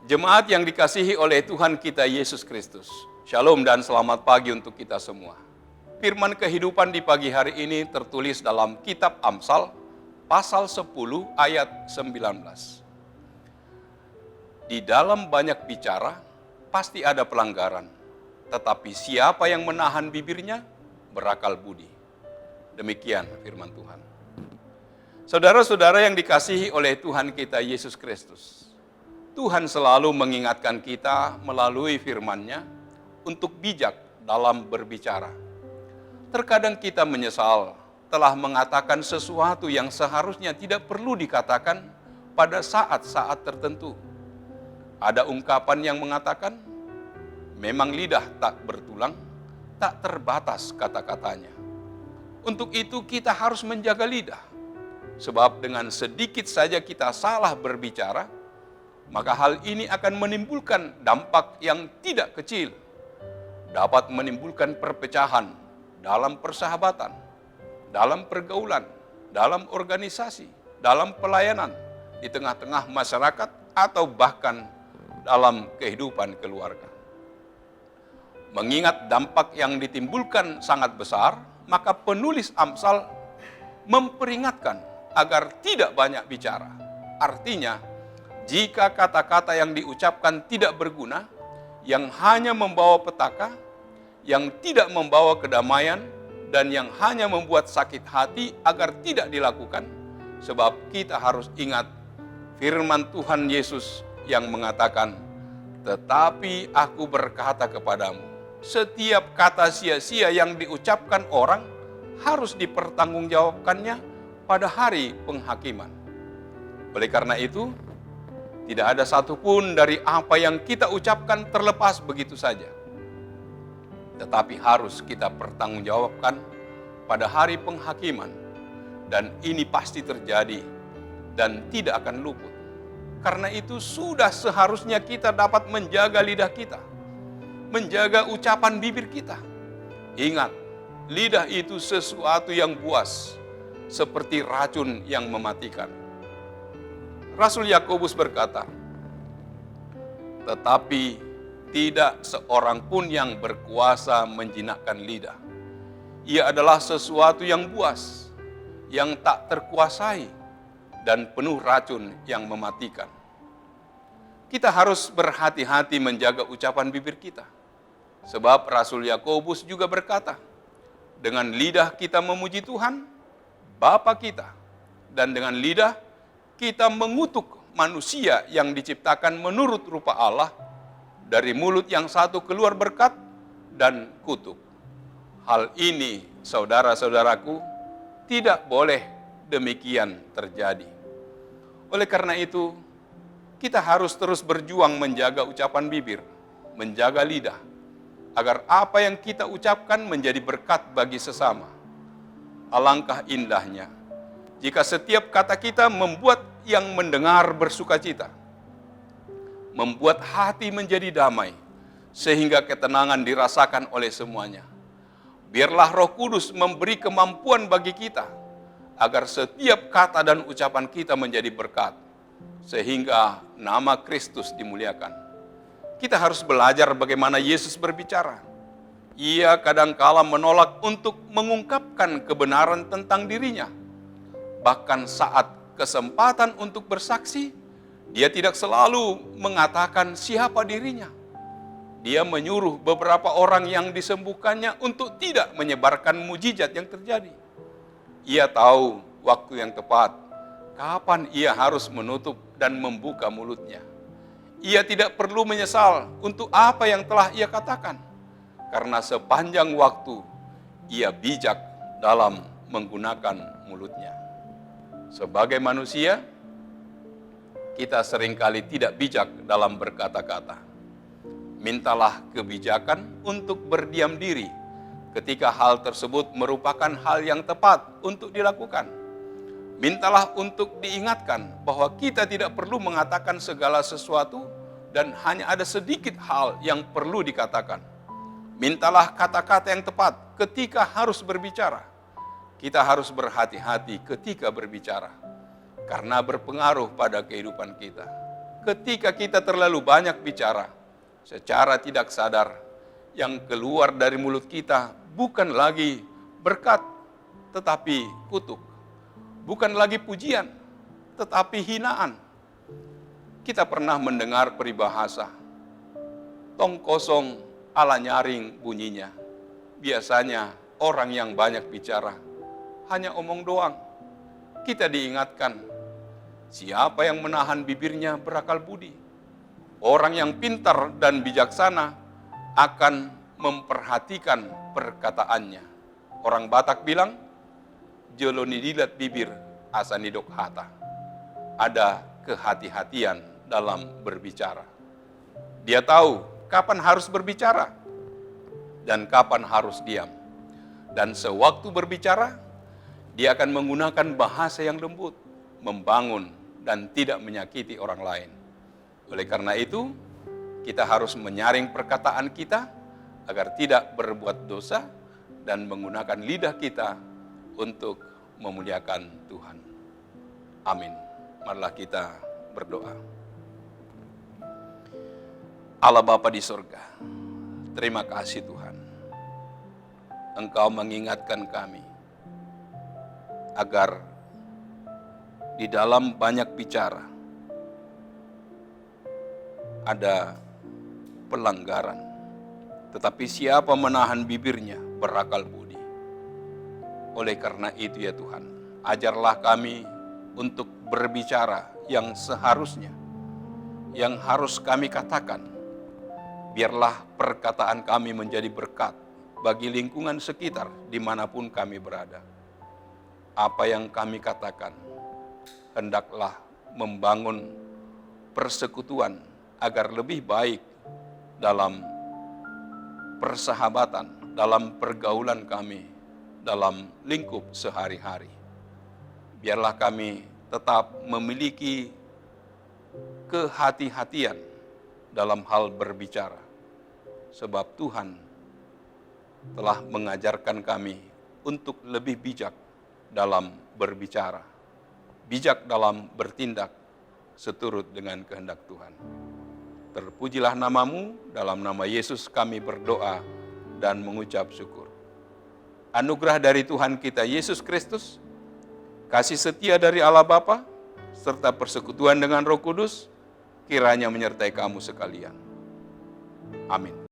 Jemaat yang dikasihi oleh Tuhan kita Yesus Kristus. Shalom dan selamat pagi untuk kita semua. Firman kehidupan di pagi hari ini tertulis dalam kitab Amsal, pasal 10 ayat 19. Di dalam banyak bicara, pasti ada pelanggaran. Tetapi siapa yang menahan bibirnya, berakal budi. Demikian firman Tuhan. Saudara-saudara yang dikasihi oleh Tuhan kita Yesus Kristus. Tuhan selalu mengingatkan kita melalui firman-Nya untuk bijak dalam berbicara. Terkadang kita menyesal telah mengatakan sesuatu yang seharusnya tidak perlu dikatakan pada saat-saat tertentu. Ada ungkapan yang mengatakan, memang lidah tak bertulang, tak terbatas kata-katanya. Untuk itu kita harus menjaga lidah. Sebab dengan sedikit saja kita salah berbicara, maka hal ini akan menimbulkan dampak yang tidak kecil. Dapat menimbulkan perpecahan dalam persahabatan, dalam pergaulan, dalam organisasi, dalam pelayanan, di tengah-tengah masyarakat, atau bahkan dalam kehidupan keluarga. Mengingat dampak yang ditimbulkan sangat besar, maka penulis Amsal memperingatkan agar tidak banyak bicara. Artinya, jika kata-kata yang diucapkan tidak berguna, yang hanya membawa petaka, yang tidak membawa kedamaian, dan yang hanya membuat sakit hati agar tidak dilakukan, sebab kita harus ingat firman Tuhan Yesus yang mengatakan, tetapi aku berkata kepadamu, setiap kata sia-sia yang diucapkan orang harus dipertanggungjawabkannya pada hari penghakiman. Oleh karena itu, tidak ada satupun dari apa yang kita ucapkan terlepas begitu saja. Tetapi harus kita pertanggungjawabkan pada hari penghakiman. Dan ini pasti terjadi dan tidak akan luput. Karena itu sudah seharusnya kita dapat menjaga lidah kita. Menjaga ucapan bibir kita. Ingat, lidah itu sesuatu yang buas. Seperti racun yang mematikan. Rasul Yakobus berkata, tetapi tidak seorang pun yang berkuasa menjinakkan lidah. Ia adalah sesuatu yang buas, yang tak terkuasai, dan penuh racun yang mematikan. Kita harus berhati-hati menjaga ucapan bibir kita. Sebab Rasul Yakobus juga berkata, dengan lidah kita memuji Tuhan, Bapa kita, dan dengan lidah kita mengutuk manusia yang diciptakan menurut rupa Allah, dari mulut yang satu keluar berkat dan kutuk. Hal ini, saudara-saudaraku, tidak boleh demikian terjadi. Oleh karena itu, kita harus terus berjuang menjaga ucapan bibir, menjaga lidah, agar apa yang kita ucapkan menjadi berkat bagi sesama. Alangkah indahnya jika setiap kata kita membuat yang mendengar bersukacita, membuat hati menjadi damai, sehingga ketenangan dirasakan oleh semuanya. Biarlah Roh Kudus memberi kemampuan bagi kita, agar setiap kata dan ucapan kita menjadi berkat, sehingga nama Kristus dimuliakan. Kita harus belajar bagaimana Yesus berbicara. Ia kadangkala menolak untuk mengungkapkan kebenaran tentang dirinya. Bahkan saat kesempatan untuk bersaksi, dia tidak selalu mengatakan siapa dirinya. Dia menyuruh beberapa orang yang disembuhkannya untuk tidak menyebarkan mujizat yang terjadi. Ia tahu waktu yang tepat, kapan ia harus menutup dan membuka mulutnya. Ia tidak perlu menyesal untuk apa yang telah ia katakan. Karena sepanjang waktu, ia bijak dalam menggunakan mulutnya. Sebagai manusia, kita seringkali tidak bijak dalam berkata-kata. Mintalah kebijakan untuk berdiam diri ketika hal tersebut merupakan hal yang tepat untuk dilakukan. Mintalah untuk diingatkan bahwa kita tidak perlu mengatakan segala sesuatu dan hanya ada sedikit hal yang perlu dikatakan. Mintalah kata-kata yang tepat ketika harus berbicara. Kita harus berhati-hati ketika berbicara, karena berpengaruh pada kehidupan kita. ketika kita terlalu banyak bicara, secara tidak sadar, yang keluar dari mulut kita bukan lagi berkat, tetapi kutuk. Bukan lagi pujian, tetapi hinaan. Kita pernah mendengar peribahasa, tong kosong ala nyaring bunyinya. Biasanya orang yang banyak bicara hanya omong doang. Kita diingatkan, siapa yang menahan bibirnya berakal budi. Orang yang pintar dan bijaksana akan memperhatikan perkataannya. Orang Batak bilang, jolo nidilat bibir asa nidok hata. Ada kehati-hatian dalam berbicara. Dia tahu kapan harus berbicara dan kapan harus diam. Dan sewaktu berbicara, dia akan menggunakan bahasa yang lembut, membangun dan tidak menyakiti orang lain. Oleh karena itu, kita harus menyaring perkataan kita agar tidak berbuat dosa dan menggunakan lidah kita untuk memuliakan Tuhan. Amin. Marilah kita berdoa. Allah Bapa di surga, terima kasih Tuhan. Engkau mengingatkan kami agar di dalam banyak bicara ada pelanggaran. Tetapi siapa menahan bibirnya berakal budi. Oleh karena itu ya Tuhan, ajarlah kami untuk berbicara yang seharusnya, yang harus kami katakan. Biarlah perkataan kami menjadi berkat bagi lingkungan sekitar dimanapun kami berada. Apa yang kami katakan, hendaklah membangun persekutuan agar lebih baik dalam persahabatan, dalam pergaulan kami, dalam lingkup sehari-hari. Biarlah kami tetap memiliki kehati-hatian dalam hal berbicara, sebab Tuhan telah mengajarkan kami untuk lebih bijak dalam berbicara, bijak dalam bertindak seturut dengan kehendak Tuhan. Terpujilah namamu, dalam nama Yesus kami berdoa dan mengucap syukur. Anugerah dari Tuhan kita Yesus Kristus, kasih setia dari Allah Bapa, serta persekutuan dengan Roh Kudus, kiranya menyertai kamu sekalian. Amin.